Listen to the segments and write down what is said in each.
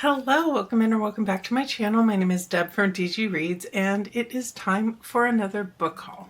Hello, welcome in or welcome back to my channel. My name is Deb from DG Reads, and it is time for another book haul.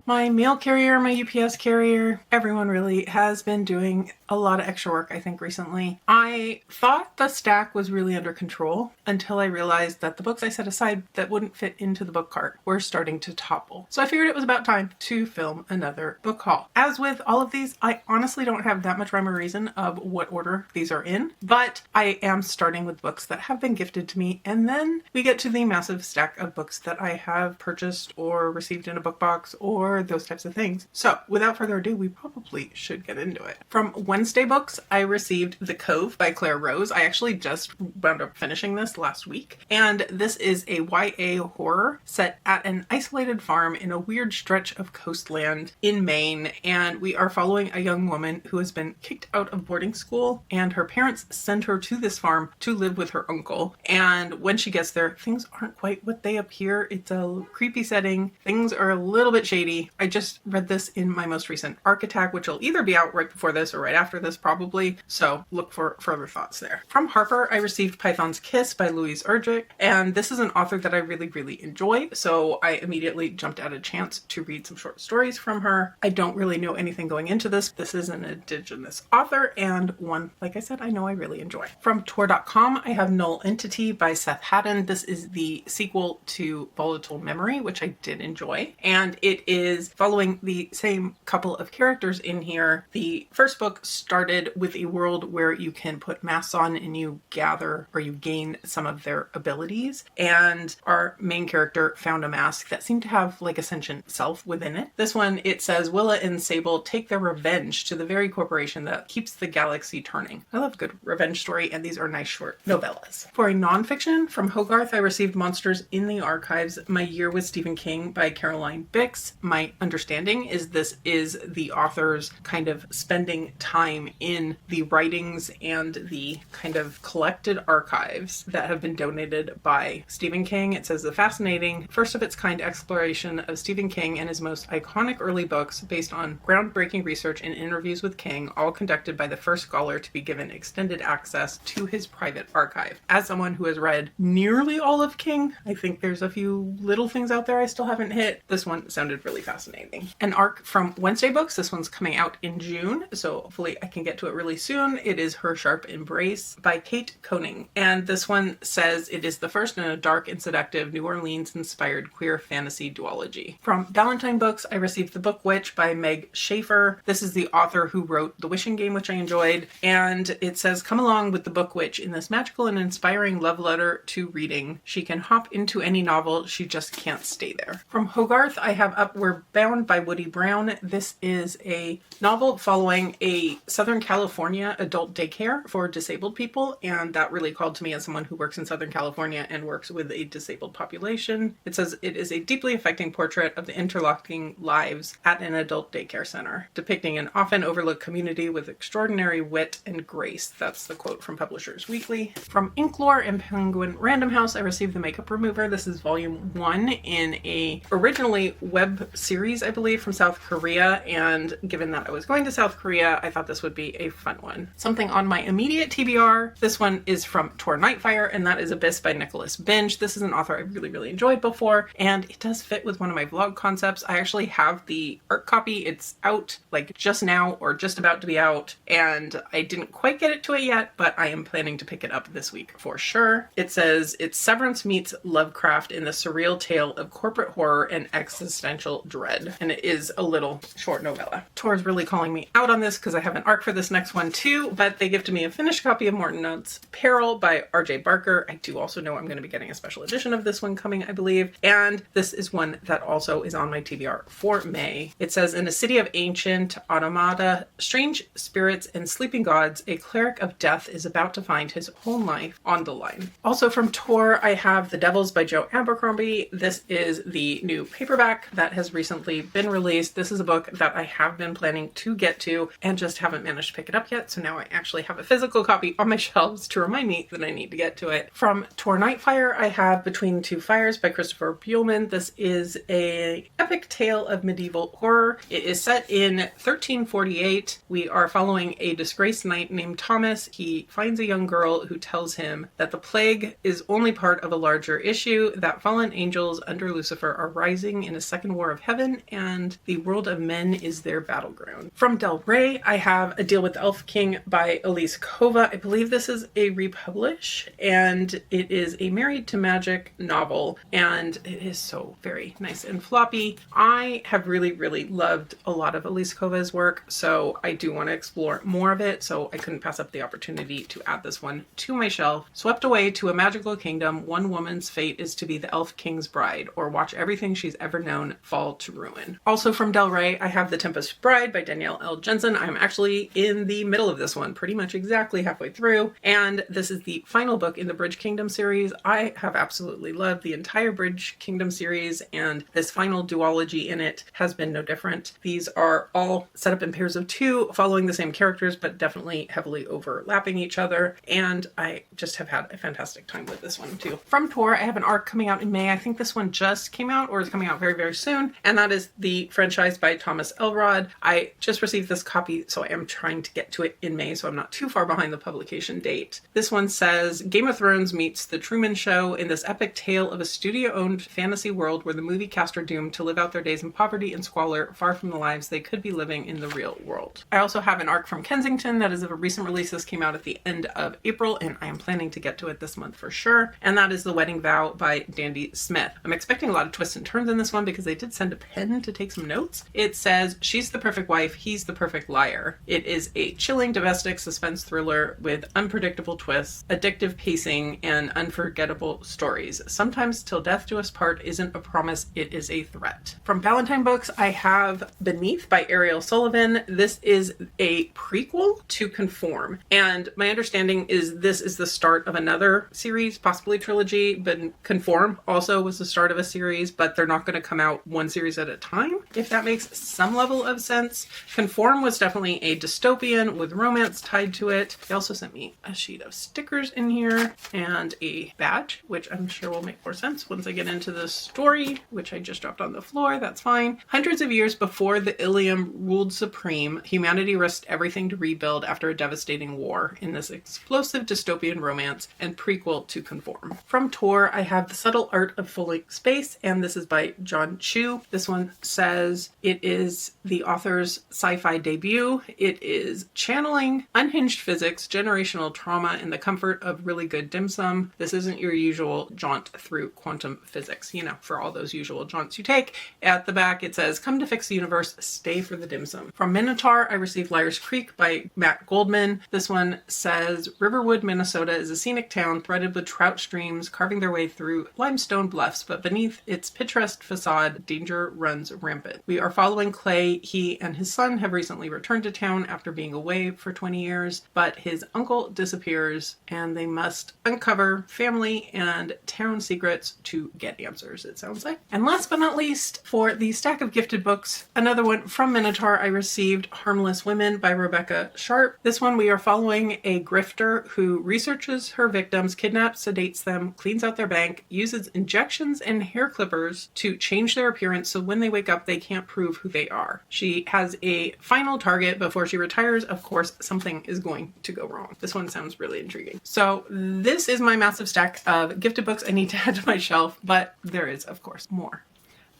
My mail carrier, my UPS carrier, everyone really has been doing a lot of extra work, I think, recently. I thought the stack was really under control until I realized that the books I set aside that wouldn't fit into the book cart were starting to topple. So I figured it was about time to film another book haul. As with all of these, I honestly don't have that much rhyme or reason of what order these are in, but I am starting with books that have been gifted to me, and then we get to the massive stack of books that I have purchased or received in a book box or those types of things. So without further ado, we probably should get into it. From Wednesday Books, I received The Cove by Claire Rose. I actually just wound up finishing this last week, and this is a YA horror set at an isolated farm in a weird stretch of coastland in Maine, and we are following a young woman who has been kicked out of boarding school, and her parents send her to this farm to live with her uncle. And when she gets there, things aren't quite what they appear. It's a creepy setting. Things are a little bit shady. I just read this in my most recent Arc Attack, which will either be out right before this or right after this probably, so look for further thoughts there. From Harper, I received Python's Kiss by Louise Erdrich, and this is an author that I really enjoy, so I immediately jumped at a chance to read some short stories from her. I don't really know anything going into this. This is an indigenous author, and one, like I said, I know I really enjoy. From Tor.com, I have Null Entity by Seth Haddon. This is the sequel to Volatile Memory, which I did enjoy, and it is following the same couple of characters in here. The first book started with a world where you can put masks on and you gather or you gain some of their abilities, and our main character found a mask that seemed to have like a sentient self within it. This one, it says Willa and Sable take their revenge to the very corporation that keeps the galaxy turning. I love a good revenge story, and these are nice short novellas. For a nonfiction, from Hogarth, I received Monsters in the Archives, My Year with Stephen King by Caroline Bix. My understanding is this is the author's kind of spending time in the writings and the kind of collected archives that have been donated by Stephen King. It says the fascinating, first of its kind exploration of Stephen King and his most iconic early books based on groundbreaking research and interviews with King, all conducted by the first scholar to be given extended access to his private archive. As someone who has read nearly all of King, I think there's a few little things out there I still haven't hit. This one sounded really fascinating. An arc from Wednesday Books. This one's coming out in June, so hopefully I can get to it really soon. It is Her Sharp Embrace by Kate Koning, and this one says it is the first in a dark and seductive New Orleans-inspired queer fantasy duology. From Valentine Books, I received The Book Witch by Meg Schaefer. This is the author who wrote The Wishing Game, which I enjoyed, and it says, come along with the Book Witch in this magical and inspiring love letter to reading. She can hop into any novel, she just can't stay there. From Hogarth, I have Upward Bound by Woody Brown. This is a novel following a Southern California adult daycare for disabled people, and that really called to me as someone who works in Southern California and works with a disabled population. It says it is a deeply affecting portrait of the interlocking lives at an adult daycare center, depicting an often overlooked community with extraordinary wit and grace. That's the quote from Publishers Weekly. From Inklore and Penguin Random House, I received The Makeup Remover. This is volume 1 in a originally web series, I believe, from South Korea, and given that I was going to South Korea, I thought this would be a fun one. Something on my immediate TBR, this one is from Tor Nightfire, and that is Abyss by Nicholas Binge. This is an author I really enjoyed before, and it does fit with one of my vlog concepts. I actually have the art copy. It's out like just now or just about to be out, and I didn't quite get it to it yet, but I am planning to pick it up this week for sure. It says it's Severance meets Lovecraft in the surreal tale of corporate horror and existential dread, and it is a little short novella. Tor's really calling me out on this because I have an arc for this next one too, but they gifted me a finished copy of Morton Notes Peril by R.J. Barker. I do also know I'm going to be getting a special edition of this one coming, I believe, and this is one that also is on my TBR for May. It says, in a city of ancient automata, strange spirits and sleeping gods, a cleric of death is about to find his own life on the line. Also from Tor, I have The Devils by Joe Abercrombie. This is the new paperback that has recently been released. This is a book that I have been planning to get to and just haven't managed to pick it up yet. So now I actually have a physical copy on my shelves to remind me that I need to get to it. From Tor Nightfire, I have Between Two Fires by Christopher Buehlman. This is a epic tale of medieval horror. It is set in 1348. We are following a disgraced knight named Thomas. He finds a young girl who tells him that the plague is only part of a larger issue, that fallen angels under Lucifer are rising in a second war of heaven, and the world of men is their battleground. From Del Rey, I have A Deal with the Elf King by Elise Kova. I believe this is a republish, and it is a Married to Magic novel, and it is so very nice and floppy. I have really loved a lot of Elise Kova's work, so I do want to explore more of it, so I couldn't pass up the opportunity to add this one to my shelf. Swept away to a magical kingdom, one woman's fate is to be the elf king's bride, or watch everything she's ever known fall to ruin. Also from Del Rey, I have The Tempest Bride by Danielle L. Jensen. I'm actually in the middle of this one, pretty much exactly halfway through, and this is the final book in the Bridge Kingdom series. I have absolutely loved the entire Bridge Kingdom series, and this final duology in it has been no different. These are all set up in pairs of two, following the same characters, but definitely heavily overlapping each other, and I just have had a fantastic time with this one too. From Tor, I have an arc coming out in May. I think this one just came out or is coming out very soon, and that is The Franchise by Thomas Elrod. I just received this copy, so I am trying to get to it in May, so I'm not too far behind the publication date. This one says, Game of Thrones meets The Truman Show in this epic tale of a studio-owned fantasy world where the movie cast are doomed to live out their days in poverty and squalor, far from the lives they could be living in the real world. I also have an arc from Kensington that is of a recent release. This came out at the end of April, and I am planning to get to it this month for sure, and that is The Wedding Vow by Dandy Smith. I'm expecting a lot of twists and turns in this one because they did send a pen to take some notes. It says, she's the perfect wife, he's the perfect liar. It is a chilling domestic suspense thriller with unpredictable twists, addictive pacing, and unforgettable stories. Sometimes till death do us part isn't a promise, it is a threat. From Ballantine Books, I have Beneath by Ariel Sullivan. This is a prequel to Conform, and my understanding is this is the start of another series, possibly trilogy, but Conform also was the start of a series, but they're not going to come out one series at a time, if that makes some level of sense. Conform was definitely a dystopian with romance tied to it. They also sent me a sheet of stickers in here and a badge, which I'm sure will make more sense once I get into the story, which I just dropped on the floor. That's fine. Hundreds of years before the Ilium ruled supreme, humanity risked everything to rebuild after a devastating war in this explosive dystopian romance and prequel to Conform. From Tor, I have The Subtle Art of Full Space, and this is by John Chu. This one says it is the author's sci-fi debut. It is channeling unhinged physics, generational trauma, and the comfort of really good dim sum. This isn't your usual jaunt through quantum physics, you know, for all those usual jaunts you take. At the back, it says, come to fix the universe, stay for the dim sum. From Minotaur, I received Liar's Creek by Matt Goldman. This one says, Riverwood, Minnesota is a scenic town threaded with trout streams carving their way through limestone bluffs, but beneath its picturesque facade, danger runs rampant. We are following Clay. He and his son have recently returned to town after being away for 20 years, but his uncle disappears and they must uncover family and town secrets to get answers, it sounds like. And last but not least, for the stack of gifted books, another one from Minotaur, I received Harmless Women by Rebecca Sharp. This one, we are following a grifter who researches her victims, kidnaps, sedates them, cleans out their bank, uses injections and hair clippers to change their appearance so when they wake up they can't prove who they are. She has a final target before she retires. Of course, something is going to go wrong. This one sounds really intriguing. So this is my massive stack of gifted books I need to add to my shelf, but there is, of course, more.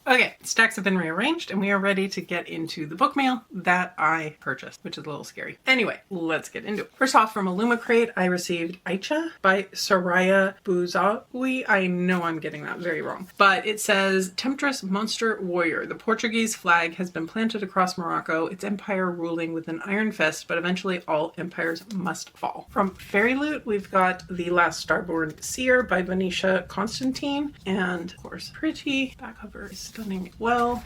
Okay, stacks have been rearranged and we are ready to get into the book mail that I purchased, which is a little scary. Anyway, let's get into it. First off, from Illuma Crate, I received Aicha by Soraya Bouzaoui. I know I'm getting that very wrong, but it says, Temptress Monster Warrior. The Portuguese flag has been planted across Morocco, its empire ruling with an iron fist, but eventually all empires must fall. From Fairy Loot, we've got The Last Starborn Seer by Venetia Constantine, and of course, pretty back cover is stunning as well.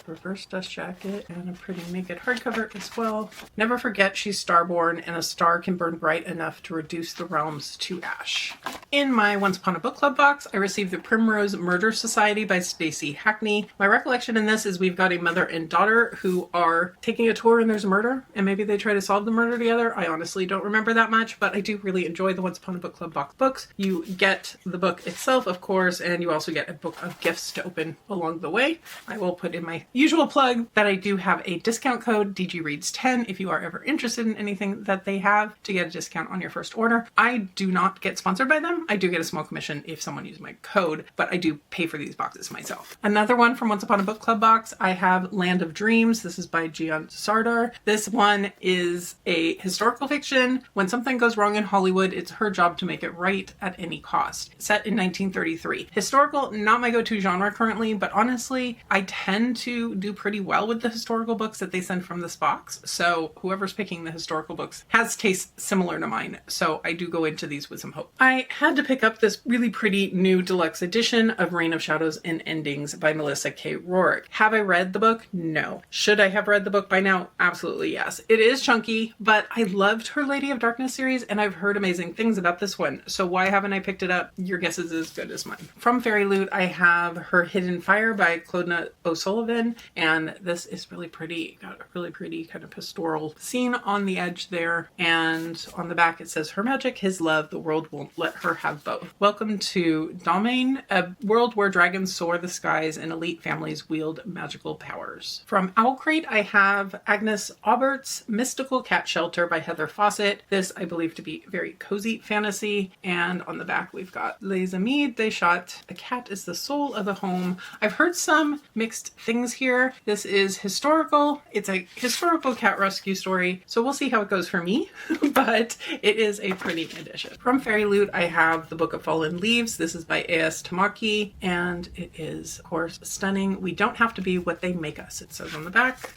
reverse dust jacket and a pretty naked hardcover as well. Never forget she's starborn and a star can burn bright enough to reduce the realms to ash. In my Once Upon a Book Club box, I received The Primrose Murder Society by Stacey Hackney. My recollection in this is we've got a mother and daughter who are taking a tour and there's a murder and maybe they try to solve the murder together. I honestly don't remember that much, but I do really enjoy the Once Upon a Book Club box books. You get the book itself, of course, and you also get a book of gifts to open along the way. I will put in my usual plug that I do have a discount code, DGReads10, if you are ever interested in anything that they have to get a discount on your first order. I do not get sponsored by them. I do get a small commission if someone uses my code, but I do pay for these boxes myself. Another one from Once Upon a Book Club box, I have Land of Dreams. This is by Jian Sardar. This one is a historical fiction. When something goes wrong in Hollywood, it's her job to make it right at any cost. Set in 1933. Historical, not my go-to genre currently, but honestly, I tend to do pretty well with the historical books that they send from this box. So whoever's picking the historical books has tastes similar to mine. So I do go into these with some hope. I had to pick up this really pretty new deluxe edition of Reign of Shadows and Endings by Melissa K. Rourke. Have I read the book? No. Should I have read the book by now? Absolutely yes. It is chunky, but I loved her Lady of Darkness series and I've heard amazing things about this one. So why haven't I picked it up? Your guess is as good as mine. From Fairy Loot, I have Her Hidden Fire by Clodagh O'Sullivan, and this is really pretty. Got a really pretty kind of pastoral scene on the edge there, and on the back it says, "Her magic, his love, the world won't let her have both. Welcome to Domain, a world where dragons soar the skies and elite families wield magical powers." From Owlcrate, I have Agnes Aubert's Mystical Cat Shelter by Heather Fawcett. This I believe to be very cozy fantasy, and on the back we've got Les Amis des Chats. A cat is the soul of a home. I've heard some mixed things here. This is historical. It's a historical cat rescue story, so we'll see how it goes for me, but it is a pretty edition. From Fairy Loot, I have The Book of Fallen Leaves. This is by A.S. Tamaki, and it is, of course, stunning. We don't have to be what they make us, it says on the back.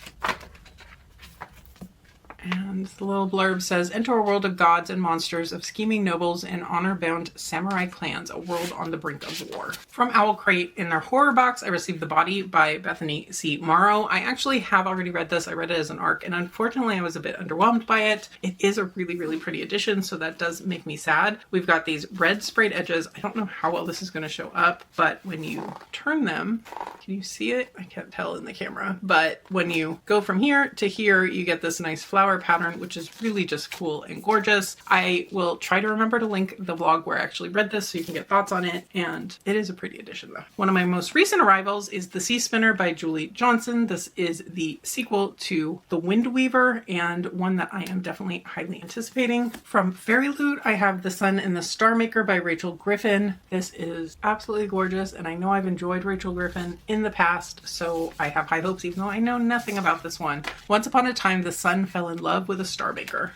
And the little blurb says, "Enter a world of gods and monsters, of scheming nobles and honor-bound samurai clans, a world on the brink of war." From Owlcrate, in their horror box, I received The Body by Bethany C. Morrow. I actually have already read this. I read it as an ARC, and unfortunately I was a bit underwhelmed by it. It is a really, really pretty edition, so that does make me sad. We've got these red sprayed edges. I don't know how well this is going to show up, but when you turn them, can you see it? I can't tell in the camera, but when you go from here to here, you get this nice flower pattern, which is really just cool and gorgeous. I will try to remember to link the vlog where I actually read this so you can get thoughts on it, and it is a pretty edition though. One of my most recent arrivals is The Sea Spinner by Julie Johnson. This is the sequel to The Wind Weaver, and one that I am definitely highly anticipating. From Fairy Loot, I have The Sun and the Star Maker by Rachel Griffin. This is absolutely gorgeous, and I know I've enjoyed Rachel Griffin in the past, so I have high hopes even though I know nothing about this one. Once upon a time, the sun fell in love with a star maker.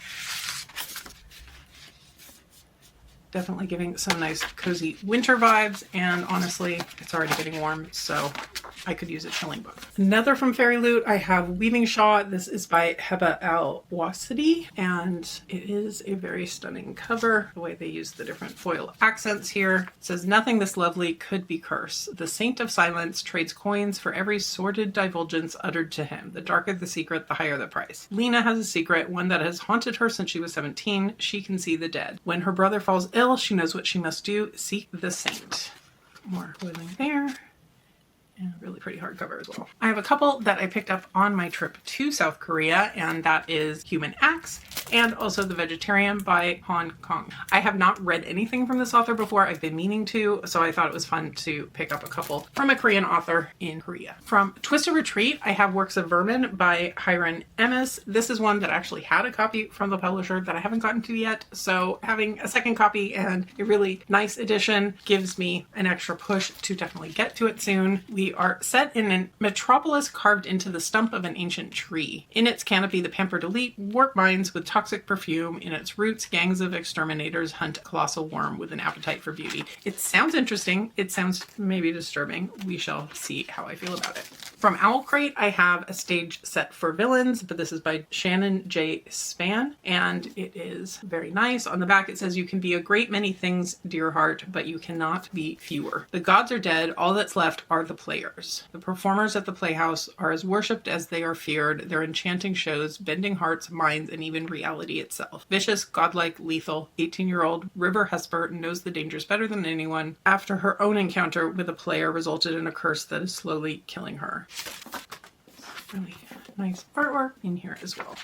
Definitely giving some nice cozy winter vibes, and honestly, it's already getting warm, so I could use a chilling book. Another from Fairy Loot, I have Weaving Shaw. This is by Heba Al-Wasiti, and it is a very stunning cover. The way they use the different foil accents here. It says, "Nothing this lovely could be cursed. The Saint of Silence trades coins for every sordid divulgence uttered to him. The darker the secret, the higher the price. Lena has a secret, one that has haunted her since she was 17. She can see the dead. When her brother falls ill, she knows what she must do. Seek the saint." More foiling there. And a really pretty hardcover as well. I have a couple that I picked up on my trip to South Korea, and that is Human Axe and also The Vegetarian by Hong Kong. I have not read anything from this author before. I've been meaning to, so I thought it was fun to pick up a couple from a Korean author in Korea. From Twisted Retreat, I have Works of Vermin by Hiron Emis. This is one that actually had a copy from the publisher that I haven't gotten to yet, so having a second copy and a really nice edition gives me an extra push to definitely get to it soon. We are set in a metropolis carved into the stump of an ancient tree. In its canopy, the pampered elite work mines with toxic perfume. In its roots, gangs of exterminators hunt a colossal worm with an appetite for beauty. It sounds interesting. It sounds maybe disturbing. We shall see how I feel about it. From Owl Crate, I have A Stage Set for Villains, but this is by Shannon J. Span, and it is very nice. On the back it says, "You can be a great many things, dear heart, but you cannot be fewer. The gods are dead, all that's left are the players. The performers at the playhouse are as worshipped as they are feared, their enchanting shows, bending hearts, minds, and even reality itself. Vicious, godlike, lethal, 18-year-old River Hesper knows the dangers better than anyone after her own encounter with a player resulted in a curse that is slowly killing her." Really nice artwork in here as well.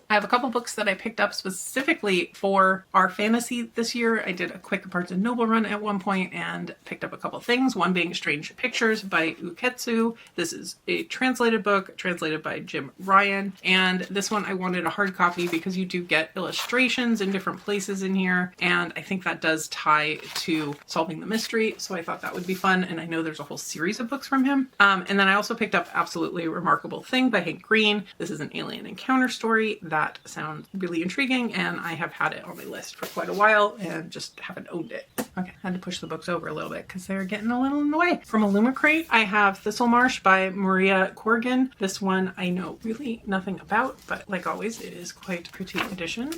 I have a couple books that I picked up specifically for our fantasy this year. I did a quick Barnes & Noble run at one point and picked up a couple things, one being Strange Pictures by Uketsu. This is a translated book, translated by Jim Ryan, and this one I wanted a hard copy because you do get illustrations in different places in here, and I think that does tie to solving the mystery, so I thought that would be fun, and I know there's a whole series of books from him. And then I also picked up Absolutely Remarkable Thing by Hank Green. This is an alien encounter story that sounds really intriguing, and I have had it on my list for quite a while and just haven't owned it. Okay, I had to push the books over a little bit because they're getting a little in the way. From Illumicrate, I have Thistlemarsh by Maria Corrigan. This one I know really nothing about, but like always, it is quite a pretty edition.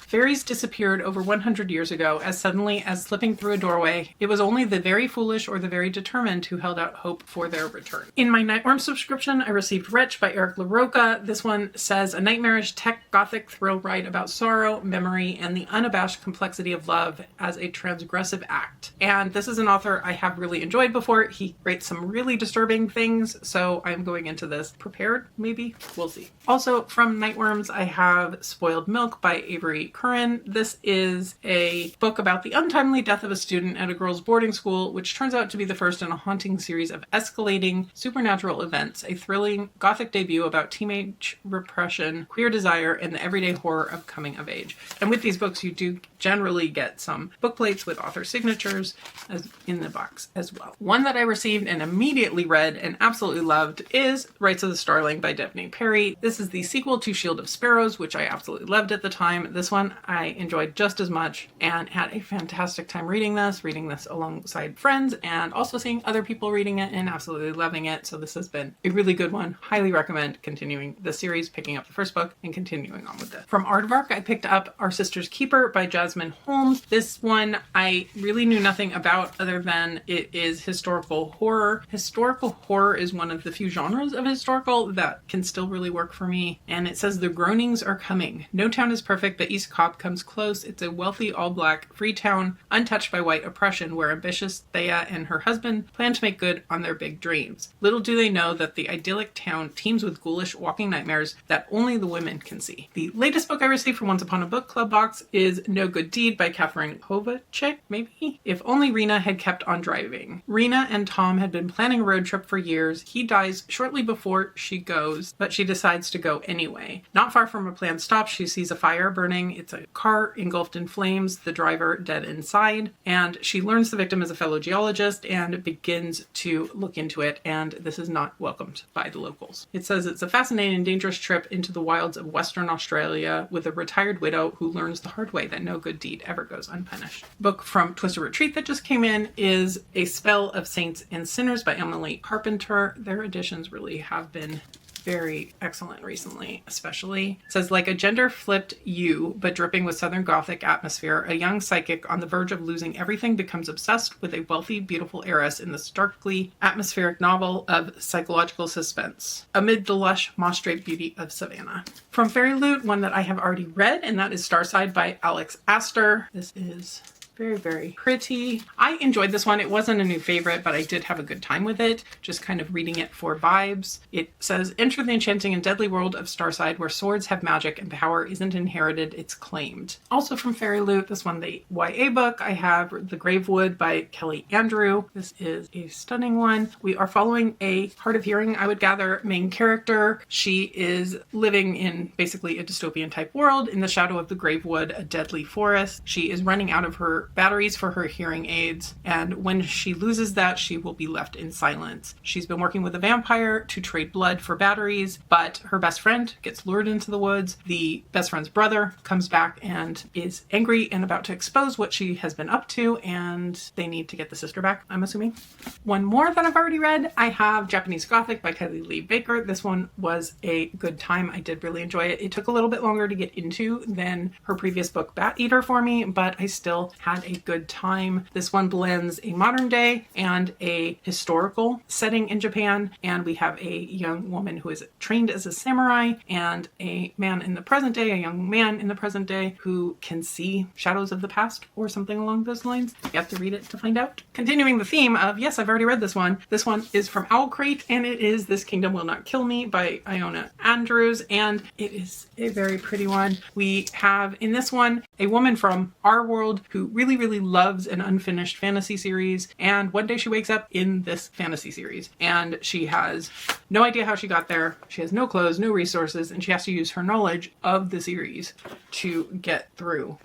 Fairies disappeared over 100 years ago as suddenly as slipping through a doorway. It was only the very foolish or the very determined who held out hope for their return. In my Nightworm subscription, I received Wretch by Eric LaRocca. This one says a nightmarish tech gothic thrill ride about sorrow, memory, and the unabashed complexity of love as a transgressive act. And this is an author I have really enjoyed before. He writes some really disturbing things, so I'm going into this prepared, maybe? We'll see. Also from Nightworms, I have Spoiled Milk by Avery Curran. This is a book about the untimely death of a student at a girls' boarding school, which turns out to be the first in a haunting series of escalating supernatural events, a thrilling gothic debut about teenage repression, queer desire, and the everyday horror of coming of age. And with these books, you do generally get some book plates with author signatures as in the box as well. One that I received and immediately read and absolutely loved is Rites of the Starling by Daphne Perry. This is the sequel to Shield of Sparrows, which I absolutely loved at the time. This one I enjoyed just as much and had a fantastic time reading this alongside friends and also seeing other people reading it and absolutely loving it. So this has been a really good one. Highly recommend continuing the series, picking up the first book and continuing on with it. From Aardvark, I picked up Our Sister's Keeper by Jasmine Holmes. This one I really knew nothing about other than it is historical horror. Historical horror is one of the few genres of historical that can still really work for me. And it says the groanings are coming. No town is perfect, but East Cop comes close. It's a wealthy, all-black, free town, untouched by white oppression, where ambitious Thea and her husband plan to make good on their big dreams. Little do they know that the idyllic town teems with ghoulish walking nightmares that only the women can see. The latest book I received from Once Upon a Book Club box is No Good Deed by Catherine Kovacek, maybe? If only Rena had kept on driving. Rena and Tom had been planning a road trip for years. He dies shortly before she goes, but she decides to go anyway. Not far from a planned stop, she sees a fire burning. It's a car engulfed in flames, the driver dead inside, and she learns the victim is a fellow geologist and begins to look into it, and this is not welcomed by the locals. It says it's a fascinating and dangerous trip into the wilds of Western Australia with a retired widow who learns the hard way that no good deed ever goes unpunished. Book from Twisted Retreat that just came in is A Spell of Saints and Sinners by Emily Carpenter. Their editions really have been very excellent recently, especially. It says, like a gender-flipped you, but dripping with Southern Gothic atmosphere, a young psychic on the verge of losing everything becomes obsessed with a wealthy, beautiful heiress in the starkly atmospheric novel of psychological suspense, amid the lush, moss-draped beauty of Savannah. From Fairy Loot, one that I have already read, and that is Starside by Alex Astor. This is very, very pretty. I enjoyed this one. It wasn't a new favorite, but I did have a good time with it, just kind of reading it for vibes. It says, enter the enchanting and deadly world of Starside, where swords have magic and power isn't inherited, it's claimed. Also from Fairy Loot, this one, the YA book, I have The Gravewood by Kelly Andrew. This is a stunning one. We are following a hard of hearing, I would gather, main character. She is living in basically a dystopian type world in the shadow of the Gravewood, a deadly forest. She is running out of her her batteries for her hearing aids, and when she loses that, she will be left in silence. She's been working with a vampire to trade blood for batteries, but her best friend gets lured into the woods. The best friend's brother comes back and is angry and about to expose what she has been up to, and they need to get the sister back, I'm assuming. One more that I've already read, I have Japanese Gothic by Kylie Lee Baker. This one was a good time. I did really enjoy it. It took a little bit longer to get into than her previous book, Bat Eater, for me, but I still had a good time. This one blends a modern day and a historical setting in Japan, and we have a young woman who is trained as a samurai and a man in the present day, a young man in the present day who can see shadows of the past or something along those lines. You have to read it to find out. Continuing the theme of, yes, I've already read this one. This one is from Owl Crate, and it is This Kingdom Will Not Kill Me by Iona Andrews, and it is a very pretty one. We have in this one a woman from our world who really, really loves an unfinished fantasy series, and one day she wakes up in this fantasy series, and she has no idea how she got there. She has no clothes, no resources, and she has to use her knowledge of the series to get through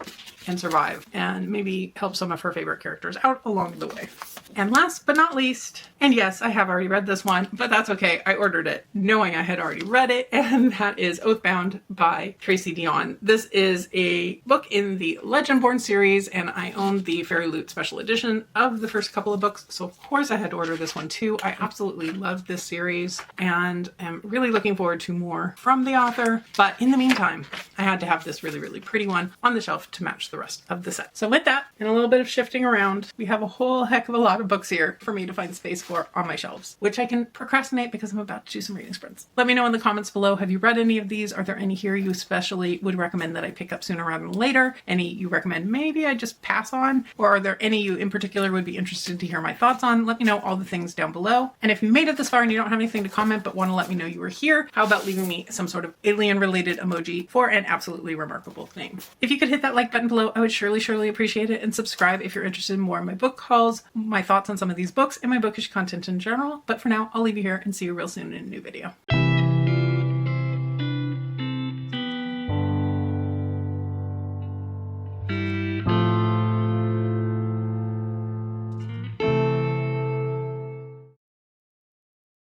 and survive, and maybe help some of her favorite characters out along the way. And last but not least, and yes, I have already read this one, but that's okay. I ordered it knowing I had already read it, and that is Oathbound by Tracy Deonn. This is a book in the Legendborn series, and I owned the Fairy Loot special edition of the first couple of books, so of course I had to order this one too. I absolutely loved this series and am really looking forward to more from the author, but in the meantime, I had to have this really, really pretty one on the shelf to match the rest of the set. So with that, and a little bit of shifting around, we have a whole heck of a lot of books here for me to find space for on my shelves, which I can procrastinate because I'm about to do some reading sprints. Let me know in the comments below, have you read any of these? Are there any here you especially would recommend that I pick up sooner rather than later? Any you recommend maybe I just pass on? Or are there any you in particular would be interested to hear my thoughts on? Let me know all the things down below. And if you made it this far and you don't have anything to comment but want to let me know you were here, how about leaving me some sort of alien related emoji for an absolutely remarkable thing? If you could hit that like button below, I would surely appreciate it, and subscribe if you're interested in more of my book hauls, my thoughts on some of these books, and my bookish content in general. But for now, I'll leave you here and see you real soon in a new video.